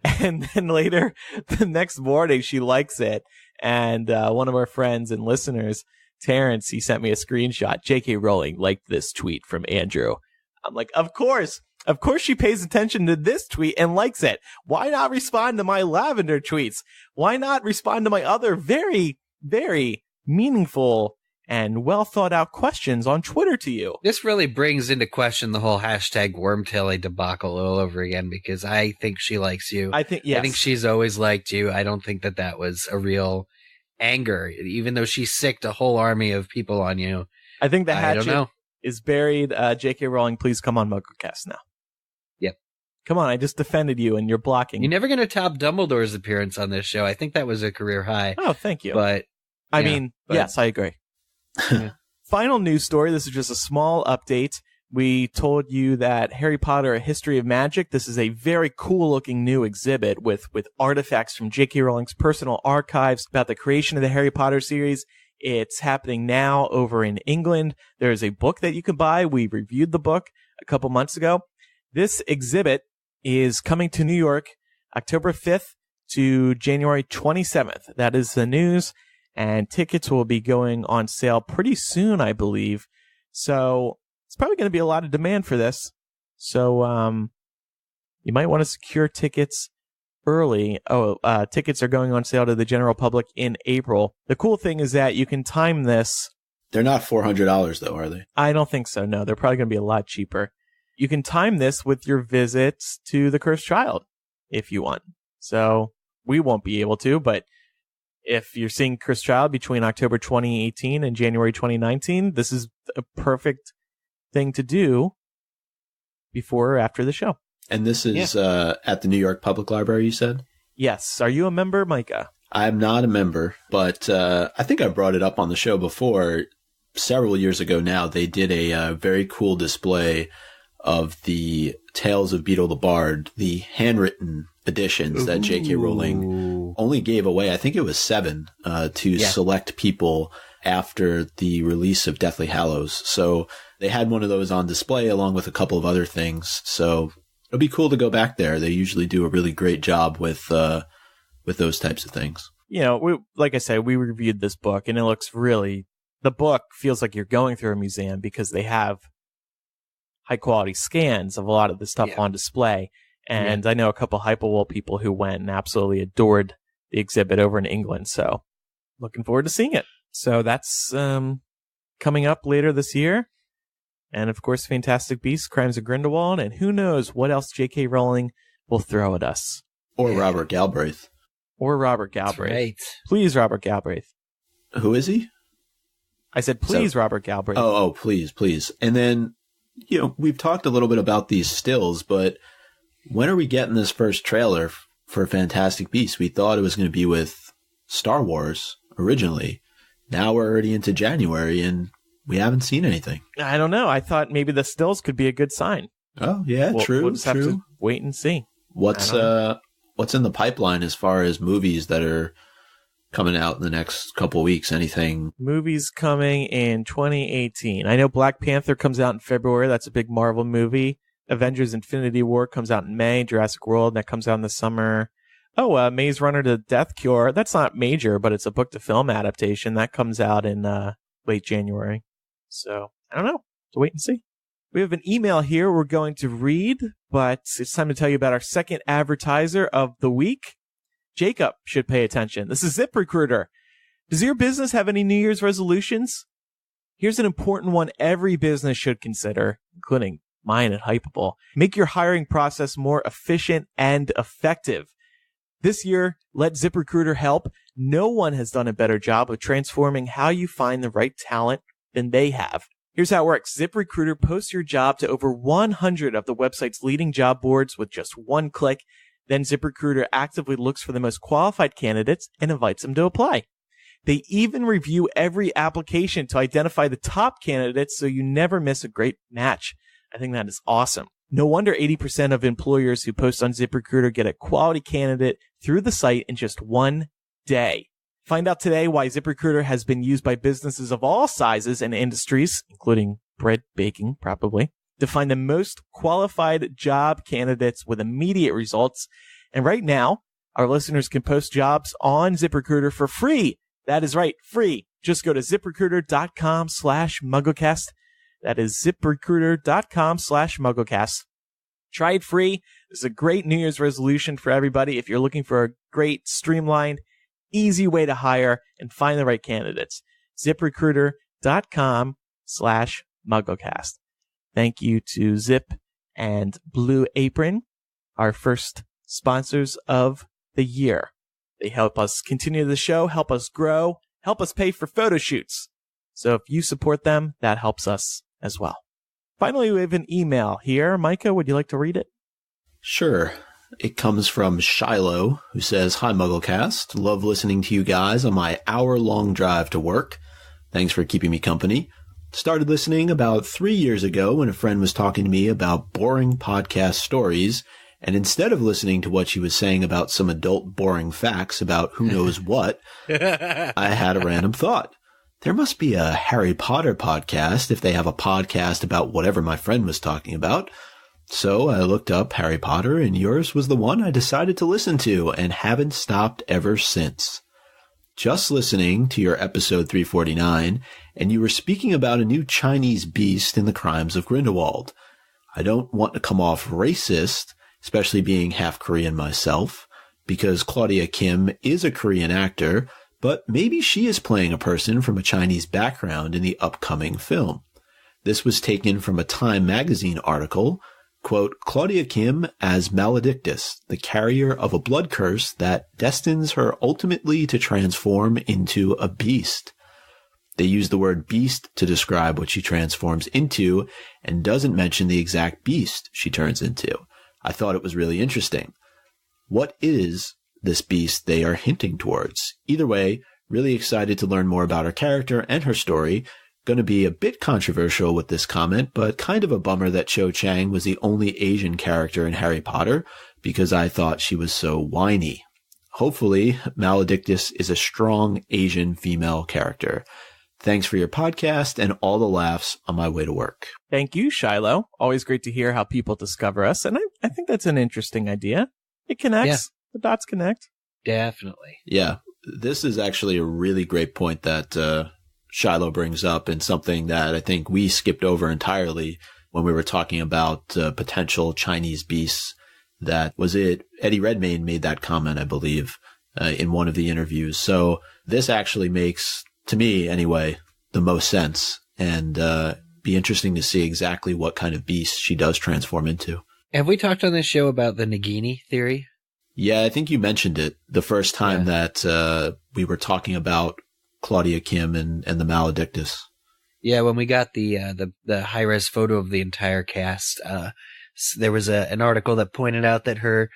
And then later, the next morning, she likes it, and one of our friends and listeners, Terrence, he sent me a screenshot. J.K. Rowling liked this tweet from Andrew. I'm like, of course she pays attention to this tweet and likes it. Why not respond to my lavender tweets? Why not respond to my other very, very meaningful and well thought out questions on Twitter to you? This really brings into question the whole hashtag Wormtaily debacle all over again, because I think she likes you. I think she's always liked you. I don't think that was a real anger, even though she sicked a whole army of people on you. I think the hatchet is buried. J.K. Rowling, please come on MuggleCast now. Yep. Come on, I just defended you and you're blocking. You're never going to top Dumbledore's appearance on this show. I think that was a career high. Oh, thank you. But yes, I agree. Yeah. Final news story. This is just a small update. We told you that Harry Potter, A History of Magic, this is a very cool looking new exhibit with artifacts from J.K. Rowling's personal archives about the creation of the Harry Potter series. It's happening now over in England. There is a book that you can buy. We reviewed the book a couple months ago. This exhibit is coming to New York October 5th to January 27th. That is the news. And tickets will be going on sale pretty soon, I believe. So it's probably going to be a lot of demand for this. So you might want to secure tickets early. Tickets are going on sale to the general public in April. The cool thing is that you can time this. They're not $400 though, are they? I don't think so. No, they're probably going to be a lot cheaper. You can time this with your visits to the Cursed Child if you want. So we won't be able to, but if you're seeing Cursed Child between October 2018 and January 2019, this is a perfect thing to do before or after the show. And this is at the New York Public Library, you said? Yes. Are you a member, Micah? I'm not a member, but I think I brought it up on the show before. Several years ago now, they did a very cool display of the Tales of Beetle the Bard, the handwritten editions that J.K. Rowling only gave away. I think it was 7 to select people after the release of Deathly Hallows. So they had one of those on display along with a couple of other things. So it'll be cool to go back there. They usually do a really great job with those types of things. You know, like I said, we reviewed this book and it looks really, the book feels like you're going through a museum because they have high quality scans of a lot of the stuff on display. And I know a couple Hyperwall people who went and absolutely adored the exhibit over in England. So looking forward to seeing it. So that's coming up later this year. And of course, Fantastic Beasts, Crimes of Grindelwald, and who knows what else J.K. Rowling will throw at us. Or Robert Galbraith. Right. Please, Robert Galbraith. Who is he? I said, please, Robert Galbraith. Oh, please. And then, you know, we've talked a little bit about these stills, but when are we getting this first trailer for Fantastic Beasts? We thought it was going to be with Star Wars originally. Now we're already into January and we haven't seen anything. I don't know. I thought maybe the stills could be a good sign. Oh, yeah, true. We'll just have to wait and see. What's in the pipeline as far as movies that are coming out in the next couple of weeks? Anything? Movies coming in 2018. I know Black Panther comes out in February. That's a big Marvel movie. Avengers Infinity War comes out in May. Jurassic World, that comes out in the summer. Oh, Maze Runner to Death Cure. That's not major, but it's a book to film adaptation. That comes out in late January. So, I don't know. So wait and see. We have an email here we're going to read, but it's time to tell you about our second advertiser of the week. Jacob should pay attention. This is ZipRecruiter. Does your business have any New Year's resolutions? Here's an important one every business should consider, including mine at Hypable. Make your hiring process more efficient and effective. This year, let ZipRecruiter help. No one has done a better job of transforming how you find the right talent than they have. Here's how it works. ZipRecruiter posts your job to over 100 of the website's leading job boards with just one click. Then ZipRecruiter actively looks for the most qualified candidates and invites them to apply. They even review every application to identify the top candidates so you never miss a great match. I think that is awesome. No wonder 80% of employers who post on ZipRecruiter get a quality candidate through the site in just one day. Find out today why ZipRecruiter has been used by businesses of all sizes and industries, including bread baking, probably, to find the most qualified job candidates with immediate results. And right now, our listeners can post jobs on ZipRecruiter for free. That is right, free. Just go to ZipRecruiter.com/MuggleCast. That is ZipRecruiter.com/MuggleCast. Try it free. This is a great New Year's resolution for everybody if you're looking for a great, streamlined, easy way to hire and find the right candidates. ZipRecruiter.com/MuggleCast. Thank you to Zip and Blue Apron, our first sponsors of the year. They help us continue the show, help us grow, help us pay for photo shoots. So if you support them, that helps us as well. Finally, we have an email here. Micah, would you like to read it? Sure. It comes from Shiloh, who says, "Hi, MuggleCast. Love listening to you guys on my hour-long drive to work. Thanks for keeping me company. Started listening about 3 years ago when a friend was talking to me about boring podcast stories, and instead of listening to what she was saying about some adult boring facts about who knows what, I had a random thought. There must be a Harry Potter podcast if they have a podcast about whatever my friend was talking about. So I looked up Harry Potter, and yours was the one I decided to listen to and haven't stopped ever since. Just listening to your episode 349, and you were speaking about a new Chinese beast in the Crimes of Grindelwald. I don't want to come off racist, especially being half Korean myself, because Claudia Kim is a Korean actor, but maybe she is playing a person from a Chinese background in the upcoming film. This was taken from a Time magazine article. Quote, Claudia Kim as Maledictus, the carrier of a blood curse that destines her ultimately to transform into a beast. They use the word beast to describe what she transforms into and doesn't mention the exact beast she turns into. I thought it was really interesting. What is this beast they are hinting towards? Either way, really excited to learn more about her character and her story. going to be a bit controversial with this comment, but kind of a bummer that Cho Chang was the only Asian character in Harry Potter because I thought she was so whiny. Hopefully, Maledictus is a strong Asian female character. Thanks for your podcast and all the laughs on my way to work. Thank you, Shiloh. Always great to hear how people discover us. And I think that's an interesting idea. It connects. Yeah. The dots connect. Definitely. Yeah. This is actually a really great point that Shiloh brings up, and something that I think we skipped over entirely when we were talking about potential Chinese beasts. That was it. Eddie Redmayne made that comment, I believe, in one of the interviews. So this actually makes, to me anyway, the most sense, and be interesting to see exactly what kind of beast she does transform into. Have we talked on this show about the Nagini theory? Yeah, I think you mentioned it the first time that we were talking about Claudia Kim and the Maledictus. Yeah, when we got the high-res photo of the entire cast, there was an article that pointed out that her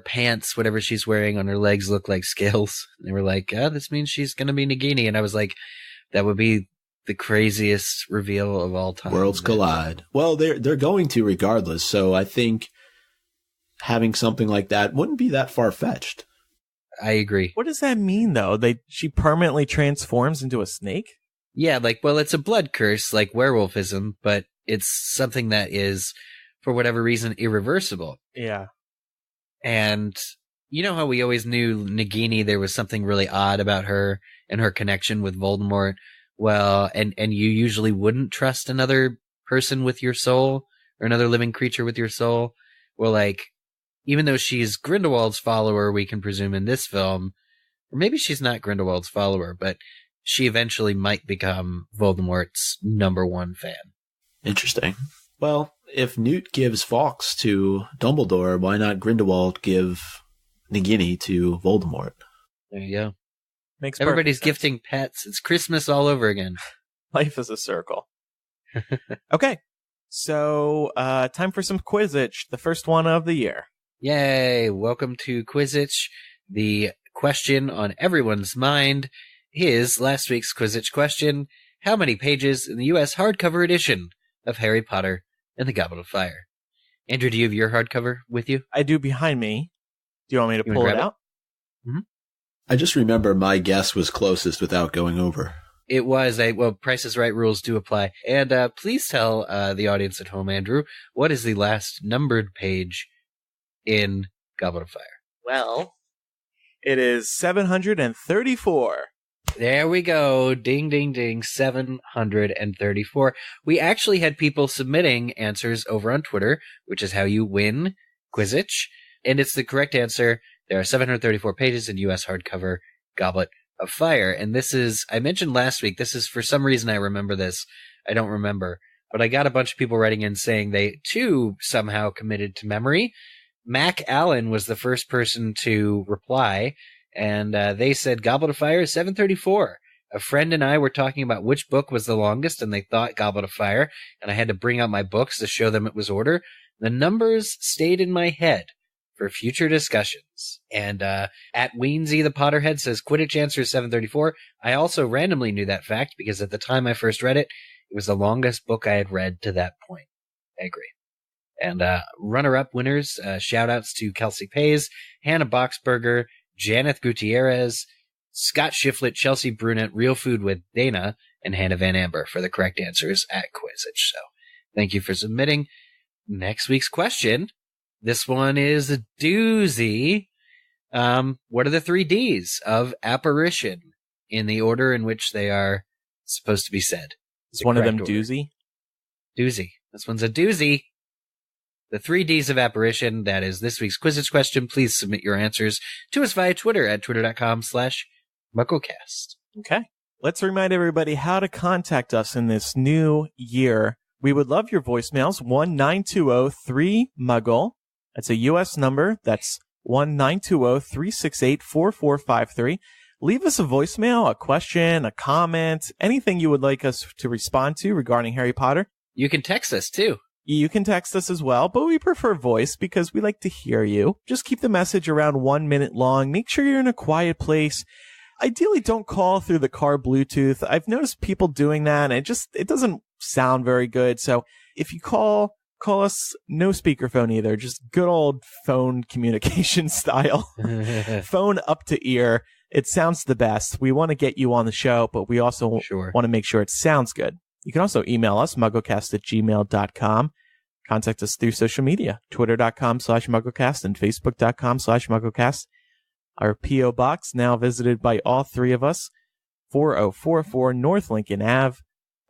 pants, whatever she's wearing on her legs, look like scales. And they were like, this means she's going to be Nagini. And I was like, that would be the craziest reveal of all time. Worlds collide. Well, they're going to regardless. So I think having something like that wouldn't be that far-fetched. I agree. What does that mean, though? She permanently transforms into a snake? Yeah, it's a blood curse, like werewolfism, but it's something that is, for whatever reason, irreversible. Yeah. And you know how we always knew Nagini, there was something really odd about her and her connection with Voldemort? Well, and you usually wouldn't trust another person with your soul, or another living creature with your soul. Well, even though she's Grindelwald's follower, we can presume in this film, or maybe she's not Grindelwald's follower, but she eventually might become Voldemort's #1 fan. Interesting. Well, if Newt gives Fawkes to Dumbledore, why not Grindelwald give Nagini to Voldemort? There you go. Makes Everybody's gifting pets. It's Christmas all over again. Life is a circle. Okay. So, time for some Quizzitch, the first one of the year. Yay! Welcome to Quizzitch. The question on everyone's mind is last week's Quizzitch question: how many pages in the U.S. hardcover edition of Harry Potter and the Goblet of Fire? Andrew, do you have your hardcover with you? I do, behind me. Do you want me to pull it out? Mm-hmm. I just remember my guess was closest without going over. It was Price is Right rules do apply. And please tell the audience at home, Andrew, what is the last numbered page in Goblet of Fire? Well, it is 734. There we go. Ding, ding, ding. 734. We actually had people submitting answers over on Twitter, which is how you win Quizzitch. And it's the correct answer. There are 734 pages in U.S. hardcover Goblet of Fire. And this is, I mentioned last week, this is, for some reason I remember this. I don't remember. But I got a bunch of people writing in saying they, too, somehow committed to memory. Mac Allen was the first person to reply. And they said Goblet of Fire is 734. A friend and I were talking about which book was the longest, and they thought Goblet of Fire. And I had to bring out my books to show them it was order. The numbers stayed in my head for future discussions. And at Weensy the Potterhead says Quidditch answer is 734. I also randomly knew that fact because at the time I first read it, it was the longest book I had read to that point. I agree. And runner-up winners, shout-outs to Kelsey Pays, Hannah Boxberger, Janeth Gutierrez, Scott Shiflett, Chelsea Brunette, Real Food with Dana, and Hannah Van Amber for the correct answers at Quizzitch. So thank you for submitting. Next week's question. This one is a doozy. What are the 3 Ds of apparition in the order in which they are supposed to be said? Is one of them doozy? Doozy. This one's a doozy. The 3 Ds of apparition. That is this week's Quizzitch question. Please submit your answers to us via Twitter at twitter.com/MuggleCast. Okay. Let's remind everybody how to contact us in this new year. We would love your voicemails. 1-920-3-MUGGLE. That's a U.S. number. That's 1-920-368-4453. Leave us a voicemail, a question, a comment, anything you would like us to respond to regarding Harry Potter. You can text us, too. You can text us as well, but we prefer voice because we like to hear you. Just keep the message around 1 minute long. Make sure you're in a quiet place. ideally don't call through the car Bluetooth. I've noticed people doing that, and it doesn't sound very good. So if you call us no speakerphone either, just good old phone communication style. Phone up to ear. It sounds the best. We want to get you on the show, but we also want to make sure it sounds good. You can also email us, MuggleCast@gmail.com. Contact us through social media, Twitter.com/MuggleCast and Facebook.com/MuggleCast. Our P.O. Box, now visited by all three of us, 4044 North Lincoln Ave,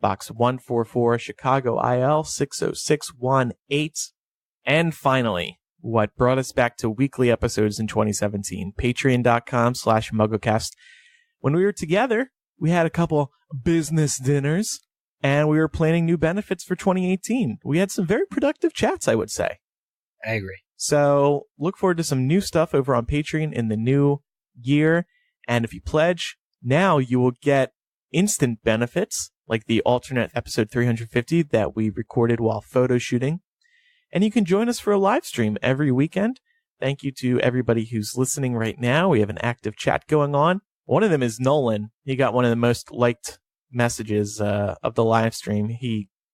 Box 144, Chicago, IL 60618. And finally, what brought us back to weekly episodes in 2017, Patreon.com/MuggleCast. When we were together, we had a couple business dinners, and we were planning new benefits for 2018. We had some very productive chats, I would say. I agree. So look forward to some new stuff over on Patreon in the new year. And if you pledge, now you will get instant benefits, like the alternate episode 350 that we recorded while photo shooting. And you can join us for a live stream every weekend. Thank you to everybody who's listening right now. We have an active chat going on. One of them is Nolan. He got one of the most liked messages of the live stream.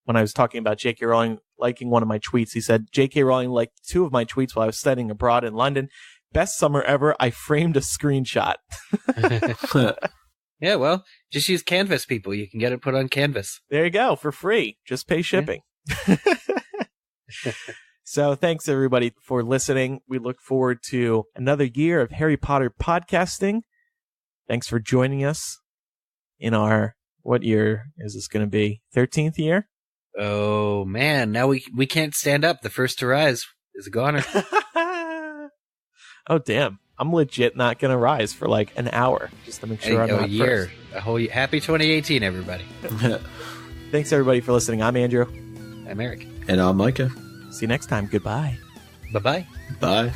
When I was talking about J.K. Rowling liking one of my tweets, he said, J.K. Rowling liked 2 of my tweets while I was studying abroad in London. Best summer ever. I framed a screenshot. Yeah, well, just use Canvas, people. You can get it put on Canvas. There you go, for free. Just pay shipping. Yeah. So thanks, everybody, for listening. We look forward to another year of Harry Potter podcasting. Thanks for joining us in our, what year is this going to be? 13th year? Oh, man. Now we can't stand up. The first to rise is a goner. Oh, damn. I'm legit not going to rise for like an hour just to make sure I'm not year. first. A whole year. Happy 2018, everybody. Thanks, everybody, for listening. I'm Andrew. I'm Eric. And I'm Micah. See you next time. Goodbye. Bye-bye. Bye.